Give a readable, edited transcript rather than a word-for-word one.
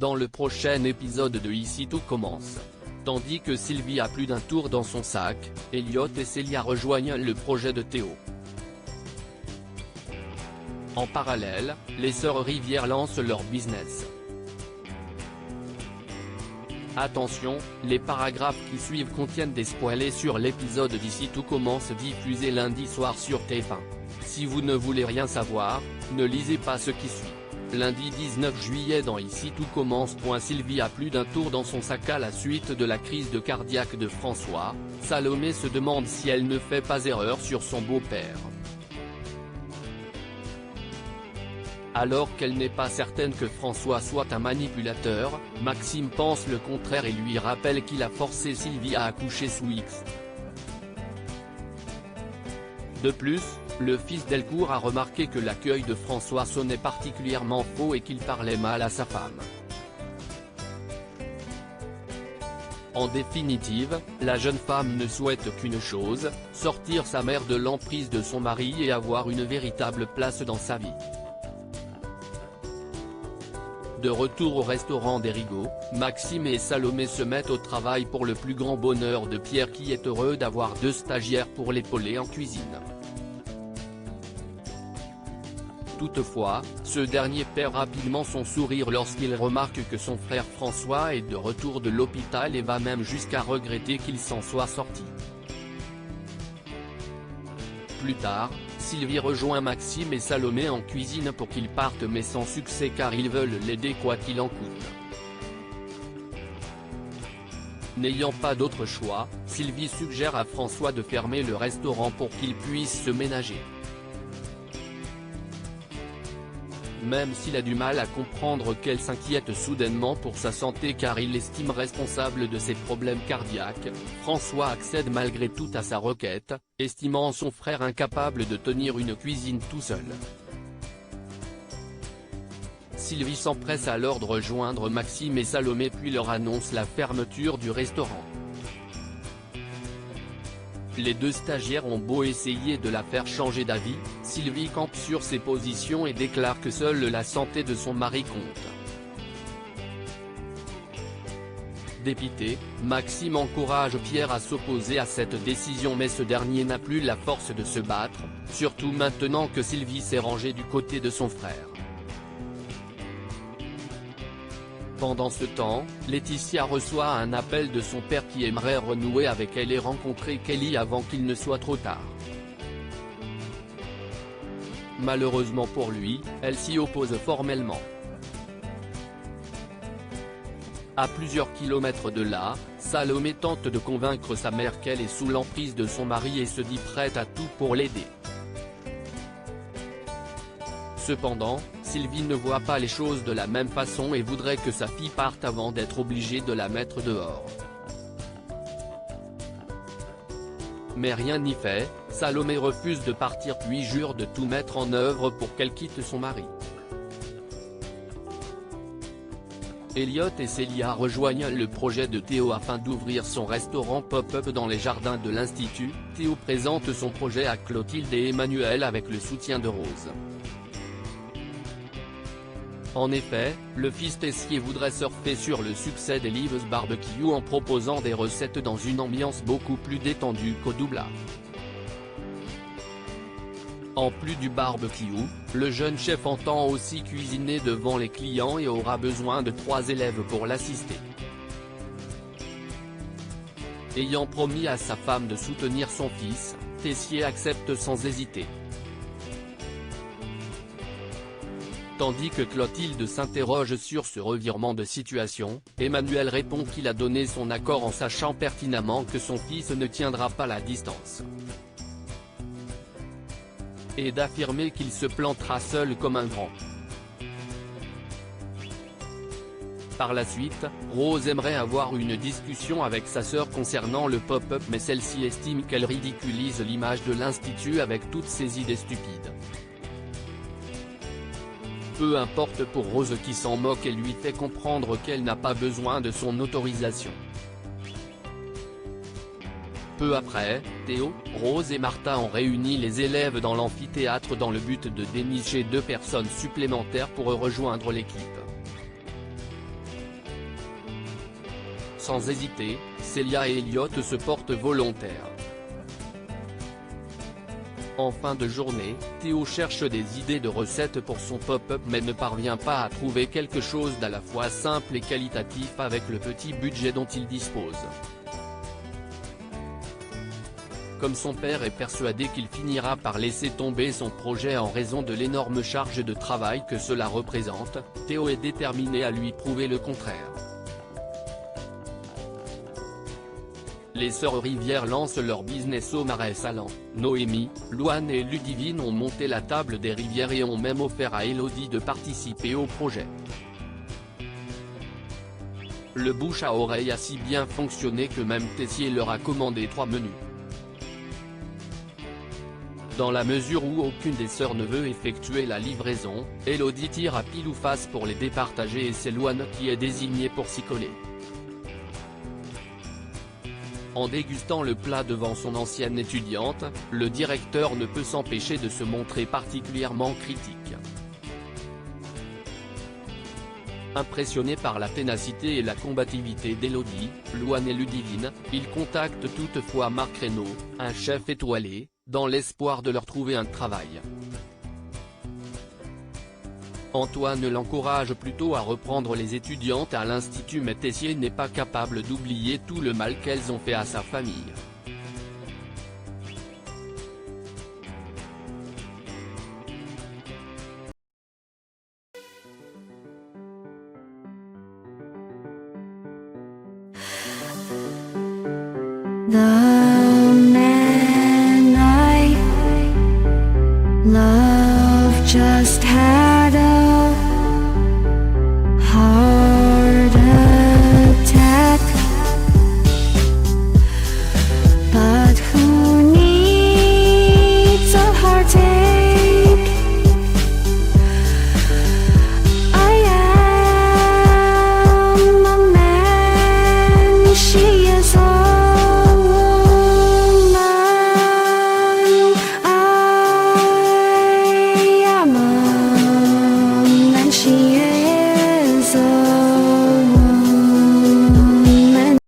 dans le prochain épisode de Ici tout commence. Tandis que Sylvie a plus d'un tour dans son sac, Elliot et Célia rejoignent le projet de Théo. En parallèle, les sœurs Rivière lancent leur business. Attention, les paragraphes qui suivent contiennent des spoilers sur l'épisode d'Ici tout commence diffusé lundi soir sur TF1. Si vous ne voulez rien savoir, ne lisez pas ce qui suit. Lundi 19 juillet dans Ici tout commence. Sylvie a plus d'un tour dans son sac à la suite de la crise de cardiaque de François. Salomé se demande si elle ne fait pas erreur sur son beau-père. Alors qu'elle n'est pas certaine que François soit un manipulateur, Maxime pense le contraire et lui rappelle qu'il a forcé Sylvie à accoucher sous X. De plus, le fils Delcourt a remarqué que l'accueil de François sonnait particulièrement faux et qu'il parlait mal à sa femme. En définitive, la jeune femme ne souhaite qu'une chose, sortir sa mère de l'emprise de son mari et avoir une véritable place dans sa vie. De retour au restaurant des Rigaud, Maxime et Salomé se mettent au travail pour le plus grand bonheur de Pierre qui est heureux d'avoir 2 stagiaires pour l'épauler en cuisine. Toutefois, ce dernier perd rapidement son sourire lorsqu'il remarque que son frère François est de retour de l'hôpital et va même jusqu'à regretter qu'il s'en soit sorti. Plus tard, Sylvie rejoint Maxime et Salomé en cuisine pour qu'ils partent mais sans succès car ils veulent l'aider quoi qu'il en coûte. N'ayant pas d'autre choix, Sylvie suggère à François de fermer le restaurant pour qu'il puisse se ménager. Même s'il a du mal à comprendre qu'elle s'inquiète soudainement pour sa santé car il l'estime responsable de ses problèmes cardiaques, François accède malgré tout à sa requête, estimant son frère incapable de tenir une cuisine tout seul. Sylvie s'empresse alors de rejoindre Maxime et Salomé puis leur annonce la fermeture du restaurant. Les 2 stagiaires ont beau essayer de la faire changer d'avis, Sylvie campe sur ses positions et déclare que seule la santé de son mari compte. Dépité, Maxime encourage Pierre à s'opposer à cette décision mais ce dernier n'a plus la force de se battre, surtout maintenant que Sylvie s'est rangée du côté de son frère. Pendant ce temps, Laetitia reçoit un appel de son père qui aimerait renouer avec elle et rencontrer Kelly avant qu'il ne soit trop tard. Malheureusement pour lui, elle s'y oppose formellement. À plusieurs kilomètres de là, Salomé tente de convaincre sa mère qu'elle est sous l'emprise de son mari et se dit prête à tout pour l'aider. Cependant, Sylvie ne voit pas les choses de la même façon et voudrait que sa fille parte avant d'être obligée de la mettre dehors. Mais rien n'y fait, Salomé refuse de partir puis jure de tout mettre en œuvre pour qu'elle quitte son mari. Elliot et Célia rejoignent le projet de Théo afin d'ouvrir son restaurant pop-up dans les jardins de l'Institut. Théo présente son projet à Clotilde et Emmanuel avec le soutien de Rose. En effet, le fils Tessier voudrait surfer sur le succès des Lives Barbecue en proposant des recettes dans une ambiance beaucoup plus détendue qu'au Doubla. En plus du barbecue, le jeune chef entend aussi cuisiner devant les clients et aura besoin de 3 élèves pour l'assister. Ayant promis à sa femme de soutenir son fils, Tessier accepte sans hésiter. Tandis que Clotilde s'interroge sur ce revirement de situation, Emmanuel répond qu'il a donné son accord en sachant pertinemment que son fils ne tiendra pas la distance. Et d'affirmer qu'il se plantera seul comme un grand. Par la suite, Rose aimerait avoir une discussion avec sa sœur concernant le pop-up mais celle-ci estime qu'elle ridiculise l'image de l'Institut avec toutes ses idées stupides. Peu importe pour Rose qui s'en moque et lui fait comprendre qu'elle n'a pas besoin de son autorisation. Peu après, Théo, Rose et Martha ont réuni les élèves dans l'amphithéâtre dans le but de dénicher 2 personnes supplémentaires pour rejoindre l'équipe. Sans hésiter, Célia et Elliot se portent volontaires. En fin de journée, Théo cherche des idées de recettes pour son pop-up mais ne parvient pas à trouver quelque chose d'à la fois simple et qualitatif avec le petit budget dont il dispose. Comme son père est persuadé qu'il finira par laisser tomber son projet en raison de l'énorme charge de travail que cela représente, Théo est déterminé à lui prouver le contraire. Les sœurs Rivière lancent leur business au Marais Salants. Noémie, Louane et Ludivine ont monté la table des rivières et ont même offert à Elodie de participer au projet. Le bouche à oreille a si bien fonctionné que même Tessier leur a commandé 3 menus. Dans la mesure où aucune des sœurs ne veut effectuer la livraison, Elodie tire à pile ou face pour les départager et c'est Louane qui est désignée pour s'y coller. En dégustant le plat devant son ancienne étudiante, le directeur ne peut s'empêcher de se montrer particulièrement critique. Impressionné par la ténacité et la combativité d'Elodie, Louane et Ludivine, il contacte toutefois Marc Reynaud, un chef étoilé, dans l'espoir de leur trouver un travail. Antoine l'encourage plutôt à reprendre les étudiantes à l'institut mais Tessier n'est pas capable d'oublier tout le mal qu'elles ont fait à sa famille. 나